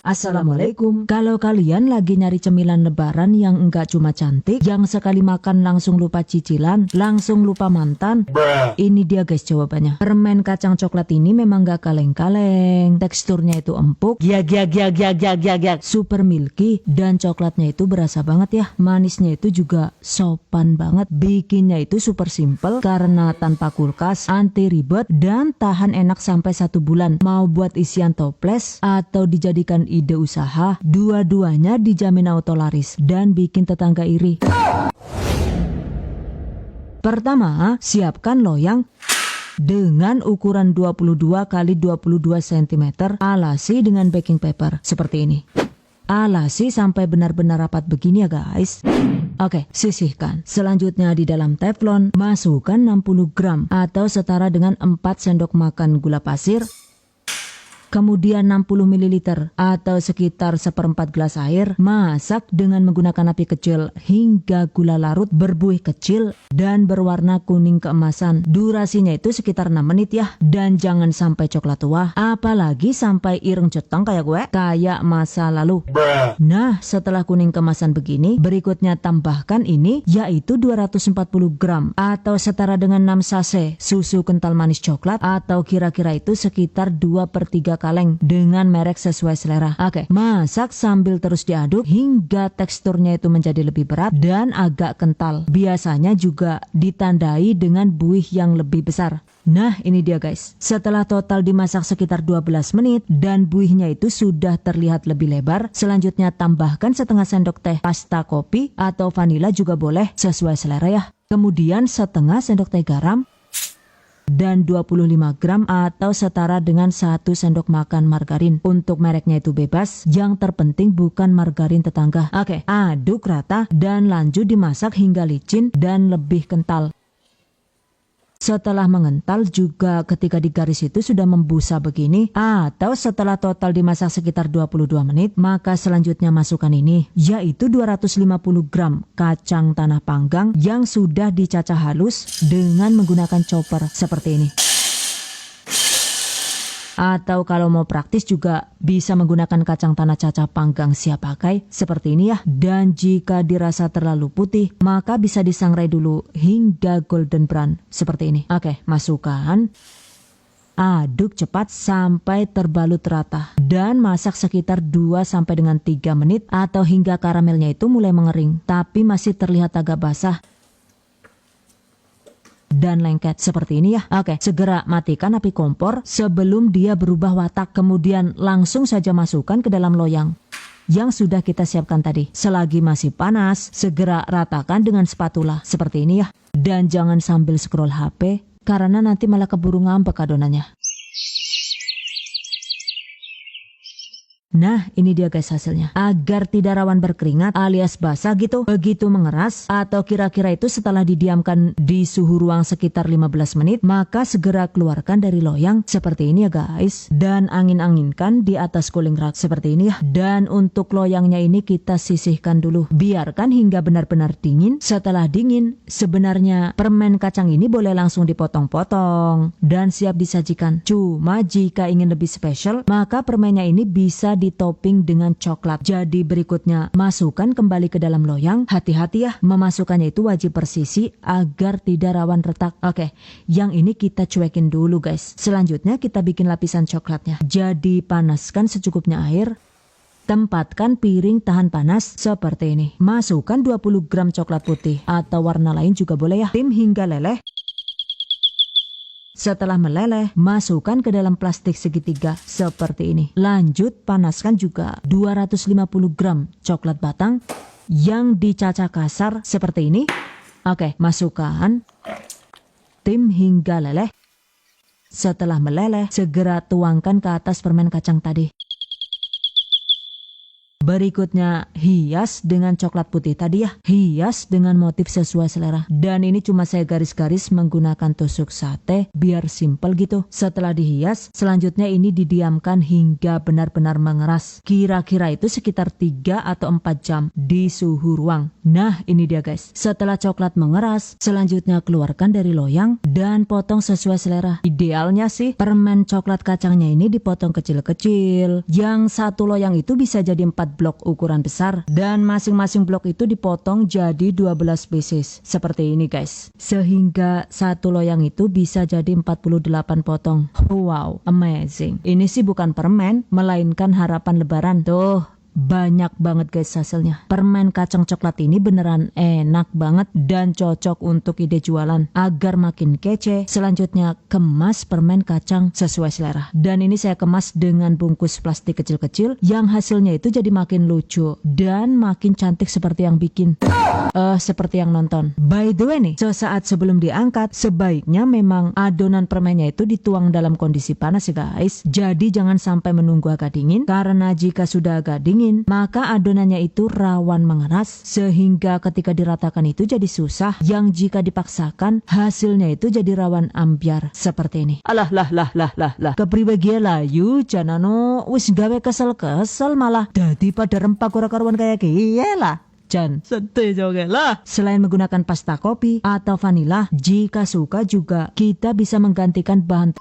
Assalamualaikum. Kalau kalian lagi nyari cemilan lebaran yang enggak cuma cantik, yang sekali makan langsung lupa cicilan, langsung lupa mantan, ini dia guys jawabannya. Permen kacang coklat ini memang gak kaleng-kaleng. Teksturnya itu empuk, super milky, dan coklatnya itu berasa banget ya. Manisnya itu juga sopan banget. Bikinnya itu super simple karena tanpa kulkas, anti ribet, dan tahan enak sampai 1 bulan. Mau buat isian toples atau dijadikan ide usaha, dua-duanya dijamin auto laris dan bikin tetangga iri. Pertama, siapkan loyang dengan ukuran 22 x 22 cm, alasi dengan baking paper seperti ini. Alasi sampai benar-benar rapat begini ya guys. Oke, sisihkan. Selanjutnya di dalam teflon, masukkan 60 gram atau setara dengan 4 sendok makan gula pasir. Kemudian 60 ml atau sekitar 1/4 gelas air. Masak dengan menggunakan api kecil hingga gula larut berbuih kecil dan berwarna kuning keemasan. Durasinya itu sekitar 6 menit ya. Dan jangan sampai coklat tua, apalagi sampai ireng cetong kayak gue, kayak masa lalu. Nah, setelah kuning keemasan begini, berikutnya tambahkan ini, yaitu 240 gram atau setara dengan 6 sachet susu kental manis coklat, atau kira-kira itu sekitar 2/3 kaleng dengan merek sesuai selera. Oke, masak sambil terus diaduk hingga teksturnya itu menjadi lebih berat dan agak kental. Biasanya juga ditandai dengan buih yang lebih besar. Nah, ini dia guys. Setelah total dimasak sekitar 12 menit dan buihnya itu sudah terlihat lebih lebar, selanjutnya tambahkan setengah sendok teh pasta kopi atau vanila juga boleh, sesuai selera ya. Kemudian setengah sendok teh garam dan 25 gram atau setara dengan 1 sendok makan margarin. Untuk mereknya itu bebas, yang terpenting bukan margarin tetangga. Oke, aduk rata dan lanjut dimasak hingga licin dan lebih kental. Setelah mengental juga ketika digaris itu sudah membusa begini, atau setelah total dimasak sekitar 22 menit, maka selanjutnya masukkan ini, yaitu 250 gram kacang tanah panggang yang sudah dicacah halus dengan menggunakan chopper seperti ini. Atau kalau mau praktis juga bisa menggunakan kacang tanah cacah panggang siap pakai seperti ini ya. Dan jika dirasa terlalu putih, maka bisa disangrai dulu hingga golden brown seperti ini. Oke, masukkan. Aduk cepat sampai terbalut rata dan masak sekitar 2 sampai dengan 3 menit atau hingga karamelnya itu mulai mengering tapi masih terlihat agak basah dan lengket seperti ini ya. Oke, segera matikan api kompor sebelum dia berubah watak. Kemudian langsung saja masukkan ke dalam loyang yang sudah kita siapkan tadi. Selagi masih panas, segera ratakan dengan spatula seperti ini ya. Dan jangan sambil scroll HP karena nanti malah keburu ngambek adonannya. Nah, ini dia guys hasilnya. Agar tidak rawan berkeringat alias basah gitu, begitu mengeras atau kira-kira itu setelah didiamkan di suhu ruang sekitar 15 menit, maka segera keluarkan dari loyang seperti ini ya guys. Dan angin-anginkan di atas cooling rack seperti ini ya. Dan untuk loyangnya ini kita sisihkan dulu. Biarkan hingga benar-benar dingin. Setelah dingin, sebenarnya permen kacang ini boleh langsung dipotong-potong dan siap disajikan. Cuma jika ingin lebih spesial, maka permennya ini bisa ditopping dengan coklat. Jadi berikutnya masukkan kembali ke dalam loyang. Hati-hati ya, memasukkannya itu wajib persisi agar tidak rawan retak. Oke, yang ini kita cuekin dulu guys. Selanjutnya kita bikin lapisan coklatnya. Jadi panaskan secukupnya air. Tempatkan piring tahan panas seperti ini. Masukkan 20 gram coklat putih atau warna lain juga boleh ya. Tim hingga leleh. Setelah meleleh, masukkan ke dalam plastik segitiga seperti ini. Lanjut panaskan juga 250 gram coklat batang yang dicacah kasar seperti ini. Oke, masukkan. Tim hingga leleh. Setelah meleleh, segera tuangkan ke atas permen kacang tadi. Berikutnya hias dengan coklat putih tadi ya. Hias dengan motif sesuai selera. Dan ini cuma saya garis-garis menggunakan tusuk sate biar simple gitu. Setelah dihias, selanjutnya ini didiamkan hingga benar-benar mengeras. Kira-kira itu sekitar 3 atau 4 jam di suhu ruang. Nah ini dia guys. Setelah coklat mengeras, selanjutnya keluarkan dari loyang dan potong sesuai selera. Idealnya sih permen coklat kacangnya ini dipotong kecil-kecil. Yang satu loyang itu bisa jadi 4 blok ukuran besar. Dan masing-masing blok itu dipotong jadi 12 pieces. Seperti ini guys. Sehingga satu loyang itu bisa jadi 48 potong. Wow, amazing. Ini sih bukan permen, melainkan harapan lebaran. Tuh, banyak banget guys hasilnya. Permen kacang coklat ini beneran enak banget dan cocok untuk ide jualan. Agar makin kece, selanjutnya kemas permen kacang sesuai selera. Dan ini saya kemas dengan bungkus plastik kecil-kecil yang hasilnya itu jadi makin lucu dan makin cantik seperti yang bikin. Seperti yang nonton. By the way nih, sesaat sebelum diangkat, sebaiknya memang adonan permennya itu dituang dalam kondisi panas ya guys. Jadi jangan sampai menunggu agak dingin, karena jika sudah agak dingin, maka adonannya itu rawan mengeras, sehingga ketika diratakan itu jadi susah, yang jika dipaksakan hasilnya itu jadi rawan ambyar seperti ini. Alah kepriwe layu janano wis gawe kesel-kesel malah dadi pada rempak ora karuan kayak kiye lah. Jan, sedih juga lah. Selain menggunakan pasta kopi atau vanila, jika suka juga kita bisa menggantikan bahan